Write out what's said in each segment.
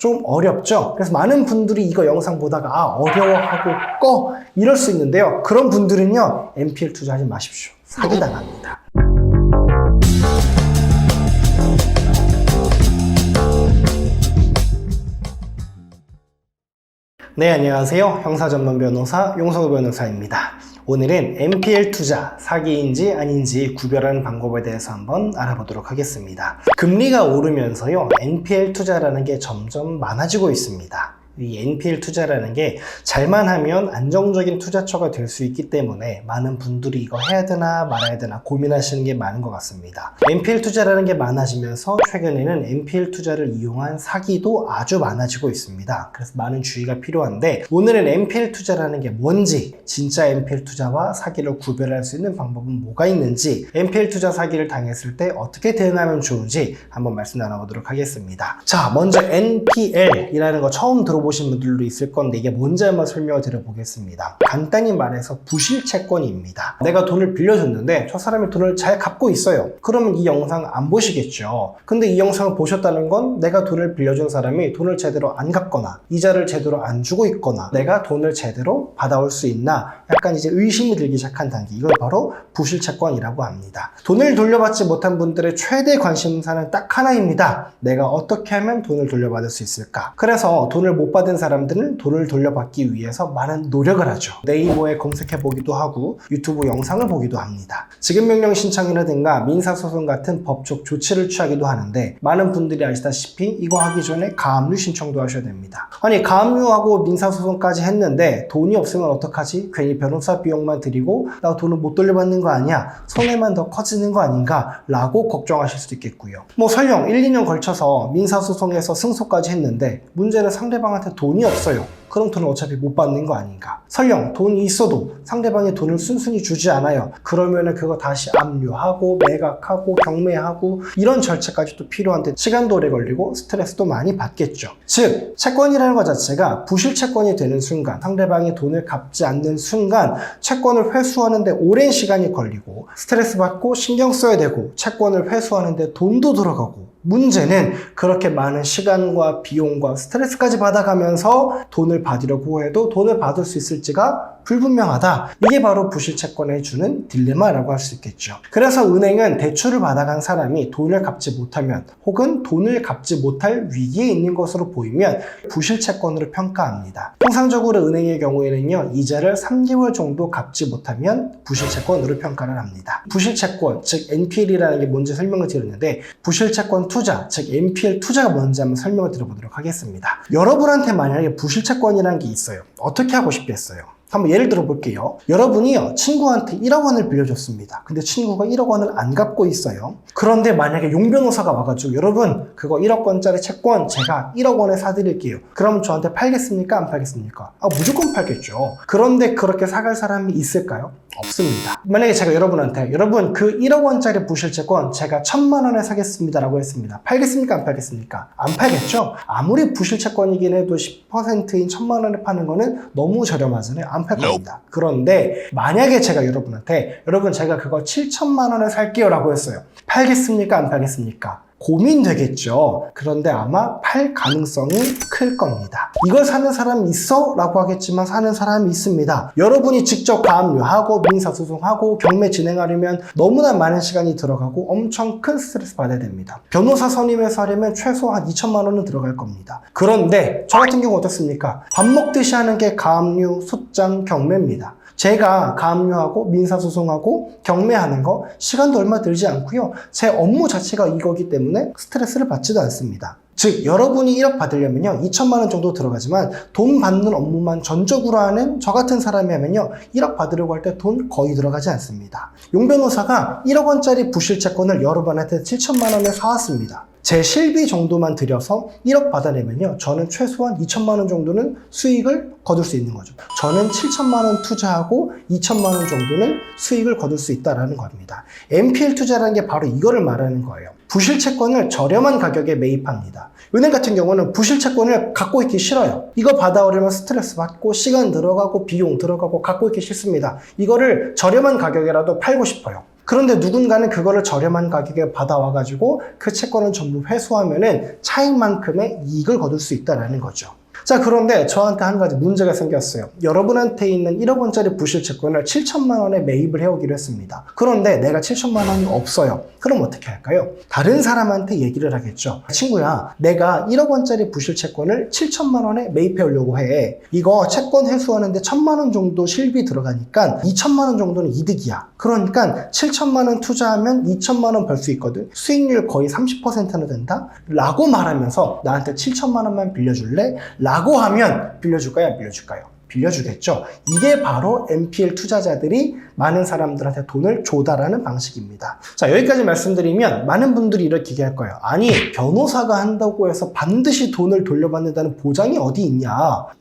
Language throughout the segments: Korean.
좀 어렵죠? 그래서 많은 분들이 이거 영상 보다가 어려워하고 꺼 이럴 수 있는데요. 그런 분들은요, NPL 투자하지 마십시오. 사기당합니다. 네, 안녕하세요. 형사전문 변호사 용석우 변호사입니다. 오늘은 NPL 투자 사기인지 아닌지 구별하는 방법에 대해서 한번 알아보도록 하겠습니다. 금리가 오르면서요, NPL 투자라는 게 점점 많아지고 있습니다. 이 NPL 투자라는 게 잘만 하면 안정적인 투자처가 될 수 있기 때문에 많은 분들이 이거 해야 되나 말아야 되나 고민하시는 게 많은 것 같습니다. NPL 투자라는 게 많아지면서 최근에는 NPL 투자를 이용한 사기도 아주 많아지고 있습니다. 그래서 많은 주의가 필요한데, 오늘은 NPL 투자라는 게 뭔지, 진짜 NPL 투자와 사기를 구별할 수 있는 방법은 뭐가 있는지, NPL 투자 사기를 당했을 때 어떻게 대응하면 좋은지 한번 말씀 나눠보도록 하겠습니다. 자, 먼저 NPL이라는 거 처음 들어보신 분들도 있을 건데 이게 뭔지 한번 설명을 드려보겠습니다. 간단히 말해서 부실채권입니다. 내가 돈을 빌려줬는데 저 사람이 돈을 잘 갚고 있어요. 그러면 이 영상 안 보시겠죠. 근데 이 영상을 보셨다는 건 내가 돈을 빌려준 사람이 돈을 제대로 안 갚거나 이자를 제대로 안 주고 있거나 내가 돈을 제대로 받아올 수 있나 약간 이제 의심이 들기 시작한 단계, 이걸 바로 부실채권이라고 합니다. 돈을 돌려받지 못한 분들의 최대 관심사는 딱 하나입니다. 내가 어떻게 하면 돈을 돌려받을 수 있을까? 그래서 돈을 못 받은 사람들은 돈을 돌려받기 위해서 많은 노력을 하죠. 네이버에 검색해 보기도 하고 유튜브 영상을 보기도 합니다. 지급명령 신청이라든가 민사소송 같은 법적 조치를 취하기도 하는데, 많은 분들이 아시다시피 이거 하기 전에 가압류 신청도 하셔야 됩니다. 아니, 가압류하고 민사소송까지 했는데 돈이 없으면 어떡하지? 괜히 변호사 비용만 들이고 나 돈을 못 돌려받는 거 아니야? 손해만 더 커지는 거 아닌가? 라고 걱정하실 수도 있겠고요. 설령 1, 2년 걸쳐서 민사소송에서 승소까지 했는데 문제는 상대방한테 돈이 없어요. 그럼 돈을 어차피 못 받는 거 아닌가? 설령 돈이 있어도 상대방이 돈을 순순히 주지 않아요. 그러면은 그거 다시 압류하고 매각하고 경매하고 이런 절차까지 또 필요한데 시간도 오래 걸리고 스트레스도 많이 받겠죠. 즉, 채권이라는 것 자체가 부실채권이 되는 순간, 상대방이 돈을 갚지 않는 순간 채권을 회수하는데 오랜 시간이 걸리고 스트레스 받고 신경 써야 되고 채권을 회수하는데 돈도 들어가고, 문제는 그렇게 많은 시간과 비용과 스트레스까지 받아가면서 돈을 받으려고 해도 돈을 받을 수 있을지가 불분명하다. 이게 바로 부실채권에 주는 딜레마라고 할 수 있겠죠. 그래서 은행은 대출을 받아간 사람이 돈을 갚지 못하면 혹은 돈을 갚지 못할 위기에 있는 것으로 보이면 부실채권으로 평가합니다. 통상적으로 은행의 경우에는요, 이자를 3개월 정도 갚지 못하면 부실채권으로 평가를 합니다. 부실채권, 즉 NPL이라는 게 뭔지 설명을 드렸는데, 부실채권 투자, 즉 NPL 투자가 뭔지 한번 설명을 드려보도록 하겠습니다. 여러분한테 만약에 부실채권이라는 게 있어요. 어떻게 하고 싶겠어요? 한번 예를 들어 볼게요. 여러분이요, 친구한테 1억 원을 빌려줬습니다. 근데 친구가 1억 원을 안 갚고 있어요. 그런데 만약에 용 변호사가 와가지고, 여러분 그거 1억 원짜리 채권 제가 1억 원에 사드릴게요. 그럼 저한테 팔겠습니까? 안 팔겠습니까? 무조건 팔겠죠. 그런데 그렇게 사갈 사람이 있을까요? 없습니다. 만약에 제가 여러분한테, 여러분 그 1억 원짜리 부실채권 제가 1,000만 원에 사겠습니다 라고 했습니다. 팔겠습니까? 안 팔겠습니까? 안 팔겠죠? 아무리 부실채권이긴 해도 10%인 1,000만 원에 파는 거는 너무 저렴하잖아요. 안 팔 겁니다. 그런데 만약에 제가 여러분한테, 여러분 제가 그거 7,000만 원에 살게요 라고 했어요. 팔겠습니까? 안 팔겠습니까? 고민되겠죠. 그런데 아마 팔 가능성이 클 겁니다. 이걸 사는 사람이 있어? 라고 하겠지만 사는 사람이 있습니다. 여러분이 직접 가압류하고 민사소송하고 경매 진행하려면 너무나 많은 시간이 들어가고 엄청 큰 스트레스 받아야 됩니다. 변호사 선임해서 하려면 최소 한 2,000만 원은 들어갈 겁니다. 그런데 저 같은 경우 어떻습니까? 밥 먹듯이 하는 게 가압류, 소장, 경매입니다. 제가 가압류하고 민사소송하고 경매하는 거 시간도 얼마 들지 않고요. 제 업무 자체가 이거기 때문에 스트레스를 받지도 않습니다. 즉, 여러분이 1억 받으려면요 2,000만 원 정도 들어가지만 돈 받는 업무만 전적으로 하는 저 같은 사람이 하면요 1억 받으려고 할 때 돈 거의 들어가지 않습니다. 용 변호사가 1억 원짜리 부실채권을 여러분한테 7,000만 원에 사왔습니다. 제 실비 정도만 들여서 1억 받아내면요 저는 최소한 2,000만 원 정도는 수익을 거둘 수 있는 거죠. 저는 7,000만 원 투자하고 2,000만 원 정도는 수익을 거둘 수 있다는 겁니다. NPL 투자라는 게 바로 이거를 말하는 거예요. 부실채권을 저렴한 가격에 매입합니다. 은행 같은 경우는 부실채권을 갖고 있기 싫어요. 이거 받아오려면 스트레스 받고 시간 들어가고 비용 들어가고 갖고 있기 싫습니다. 이거를 저렴한 가격이라도 팔고 싶어요. 그런데 누군가는 그거를 저렴한 가격에 받아와가지고 그 채권을 전부 회수하면은 차익만큼의 이익을 거둘 수 있다는 거죠. 자, 그런데 저한테 한 가지 문제가 생겼어요. 여러분한테 있는 1억 원짜리 부실 채권을 7천만 원에 매입을 해오기로 했습니다. 그런데 내가 7천만 원이 없어요. 그럼 어떻게 할까요? 다른 사람한테 얘기를 하겠죠. 친구야, 내가 1억 원짜리 부실 채권을 7천만 원에 매입해 오려고 해. 이거 채권 회수하는데 1천만 원 정도 실비 들어가니까 2천만 원 정도는 이득이야. 그러니까 7천만 원 투자하면 2천만 원 벌 수 있거든. 수익률 거의 30%는 된다? 라고 말하면서 나한테 7천만 원만 빌려줄래? 라고 하면 빌려줄까요? 안 빌려줄까요? 빌려주겠죠. 이게 바로 NPL 투자자들이 많은 사람들한테 돈을 조달하는 방식입니다. 자, 여기까지 말씀드리면 많은 분들이 이렇게 얘기할 거예요. 아니, 변호사가 한다고 해서 반드시 돈을 돌려받는다는 보장이 어디 있냐.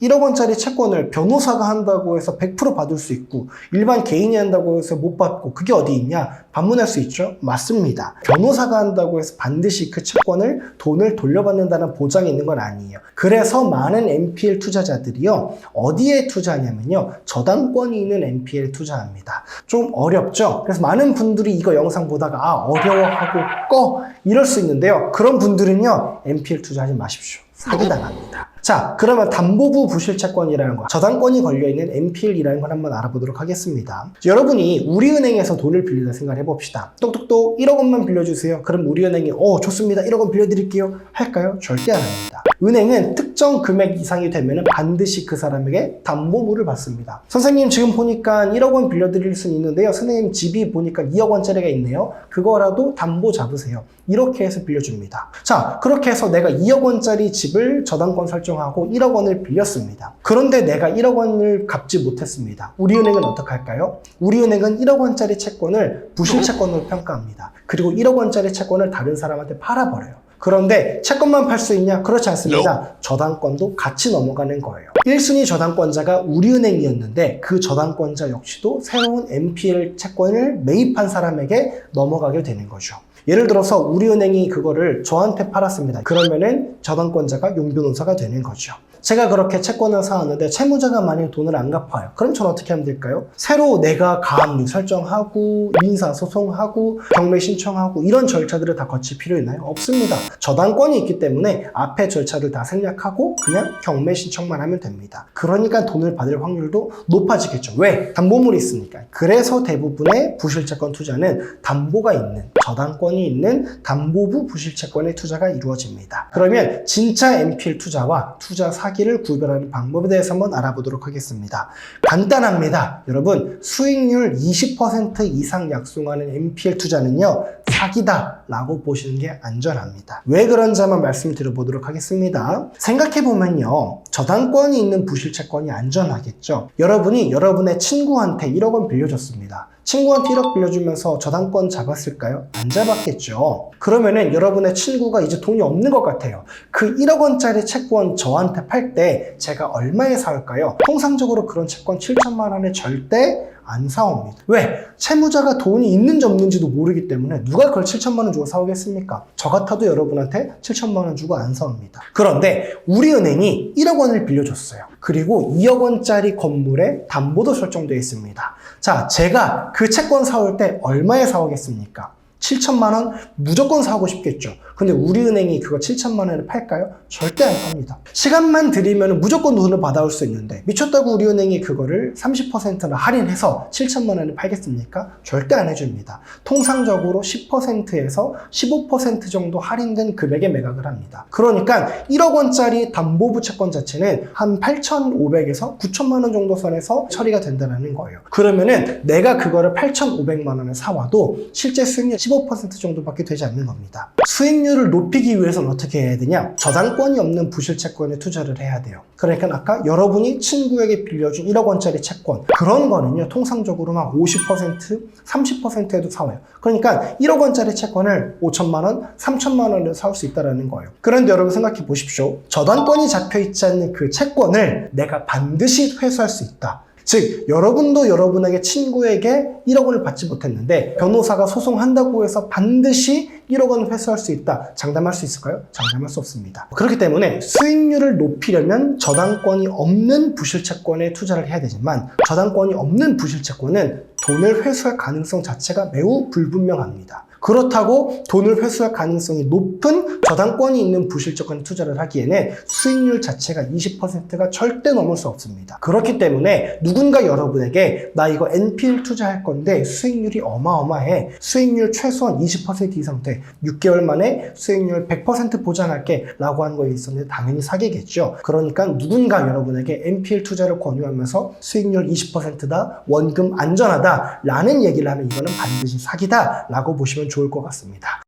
1억 원짜리 채권을 변호사가 한다고 해서 100% 받을 수 있고 일반 개인이 한다고 해서 못 받고 그게 어디 있냐. 반문할 수 있죠? 맞습니다. 변호사가 한다고 해서 반드시 그 채권을 돈을 돌려받는다는 보장이 있는 건 아니에요. 그래서 많은 NPL 투자자들이요. 어디에 투자하냐면요. 저당권이 있는 NPL 투자합니다. 좀 어렵죠? 그래서 많은 분들이 이거 영상 보다가 어려워하고 꺼 이럴 수 있는데요. 그런 분들은요. NPL 투자하지 마십시오. 사기당합니다. 자, 그러면 담보부 부실채권이라는 거, 저당권이 걸려있는 NPL이라는 걸 한번 알아보도록 하겠습니다. 여러분이 우리은행에서 돈을 빌리다 생각을 해봅시다. 똑똑똑 1억 원만 빌려주세요. 그럼 우리은행이 좋습니다. 1억 원 빌려드릴게요. 할까요? 절대 안 합니다. 은행은 특정 금액 이상이 되면 반드시 그 사람에게 담보물을 받습니다. 선생님 지금 보니까 1억 원 빌려드릴 수는 있는데요. 선생님 집이 보니까 2억 원짜리가 있네요. 그거라도 담보 잡으세요. 이렇게 해서 빌려줍니다. 자, 그렇게 해서 내가 2억 원짜리 집을 저당권 설정하고 1억 원을 빌렸습니다. 그런데 내가 1억 원을 갚지 못했습니다. 우리은행은 어떻게 할까요? 우리은행은 1억 원짜리 채권을 부실채권으로 평가합니다. 그리고 1억 원짜리 채권을 다른 사람한테 팔아버려요. 그런데 채권만 팔 수 있냐? 그렇지 않습니다. 저당권도 같이 넘어가는 거예요. 1순위 저당권자가 우리은행이었는데 그 저당권자 역시도 새로운 NPL 채권을 매입한 사람에게 넘어가게 되는 거죠. 예를 들어서 우리은행이 그거를 저한테 팔았습니다. 그러면은 저당권자가 용변호사가 되는 거죠. 제가 그렇게 채권을 사왔는데 채무자가 만약 돈을 안 갚아요. 그럼 저는 어떻게 하면 될까요? 새로 내가 가압류 설정하고 민사소송하고 경매 신청하고 이런 절차들을 다 거칠 필요 있나요? 없습니다. 저당권이 있기 때문에 앞에 절차를 다 생략하고 그냥 경매 신청만 하면 됩니다. 그러니까 돈을 받을 확률도 높아지겠죠. 왜? 담보물이 있으니까. 그래서 대부분의 부실채권 투자는 담보가 있는 저당권이 있는 담보부 부실채권의 투자가 이루어집니다. 그러면 진짜 NPL 투자와 투자 사기를 구별하는 방법에 대해서 한번 알아보도록 하겠습니다. 간단합니다. 여러분, 수익률 20% 이상 약속하는 NPL 투자는요, 사기다 라고 보시는 게 안전합니다. 왜 그런지 한번 말씀드려보도록 하겠습니다. 생각해보면요, 저당권이 있는 부실채권이 안전하겠죠. 여러분이 여러분의 친구한테 1억 원 빌려줬습니다. 친구한테 1억 빌려주면서 저당권 잡았을까요? 안 잡았겠죠. 그러면은 여러분의 친구가 이제 돈이 없는 것 같아요. 그 1억 원짜리 채권 저한테 팔 때 제가 얼마에 사올까요? 통상적으로 그런 채권 7천만 원에 절대 안 사옵니다. 왜? 채무자가 돈이 있는지 없는지도 모르기 때문에 누가 그걸 7천만 원 주고 사오겠습니까? 저 같아도 여러분한테 7천만 원 주고 안 사옵니다. 그런데 우리은행이 1억 원을 빌려줬어요. 그리고 2억 원짜리 건물에 담보도 설정되어 있습니다. 자, 제가 그 채권 사올 때 얼마에 사오겠습니까? 7천만 원 무조건 사고 싶겠죠. 근데 우리은행이 그거 7천만 원에 팔까요? 절대 안 팝니다. 시간만 들이면 무조건 돈을 받아올 수 있는데 미쳤다고 우리은행이 그거를 30%나 할인해서 7천만 원에 팔겠습니까? 절대 안 해줍니다. 통상적으로 10%에서 15% 정도 할인된 금액에 매각을 합니다. 그러니까 1억 원짜리 담보부 채권 자체는 한 8,500에서 9천만 원 정도 선에서 처리가 된다는 거예요. 그러면은 내가 그거를 8,500만 원에 사와도 실제 수익률 15% 정도밖에 되지 않는 겁니다. 수익률을 높이기 위해서는 어떻게 해야 되냐? 저당권이 없는 부실채권에 투자를 해야 돼요. 그러니까 아까 여러분이 친구에게 빌려준 1억 원짜리 채권, 그런 거는요, 통상적으로 막 50%, 30%에도 사와요. 그러니까 1억 원짜리 채권을 5천만 원, 3천만 원에 사올 수 있다는 거예요. 그런데 여러분 생각해 보십시오. 저당권이 잡혀있지 않는 그 채권을 내가 반드시 회수할 수 있다. 즉, 여러분도 여러분에게 친구에게 1억 원을 받지 못했는데 변호사가 소송한다고 해서 반드시 1억 원을 회수할 수 있다. 장담할 수 있을까요? 장담할 수 없습니다. 그렇기 때문에 수익률을 높이려면 저당권이 없는 부실채권에 투자를 해야 되지만 저당권이 없는 부실채권은 돈을 회수할 가능성 자체가 매우 불분명합니다. 그렇다고 돈을 회수할 가능성이 높은 저당권이 있는 부실적한 투자를 하기에는 수익률 자체가 20%가 절대 넘을 수 없습니다. 그렇기 때문에 누군가 여러분에게 나 이거 NPL 투자할 건데 수익률이 어마어마해. 수익률 최소한 20% 이상 돼. 6개월 만에 수익률 100% 보장할게 라고 하는 거에 있었는데 당연히 사기겠죠. 그러니까 누군가 여러분에게 NPL 투자를 권유하면서 수익률 20%다, 원금 안전하다 라는 얘기를 하면 이거는 반드시 사기다 라고 보시면 좋을 것 같습니다.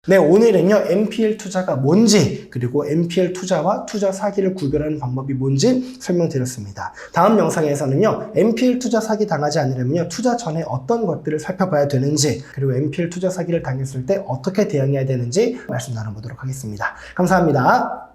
네, 오늘은요, NPL 투자가 뭔지, 그리고 NPL 투자와 투자 사기를 구별하는 방법이 뭔지 설명드렸습니다. 다음 영상에서는요, NPL 투자 사기 당하지 않으려면요, 투자 전에 어떤 것들을 살펴봐야 되는지, 그리고 NPL 투자 사기를 당했을 때 어떻게 대응해야 되는지 말씀 나눠보도록 하겠습니다. 감사합니다.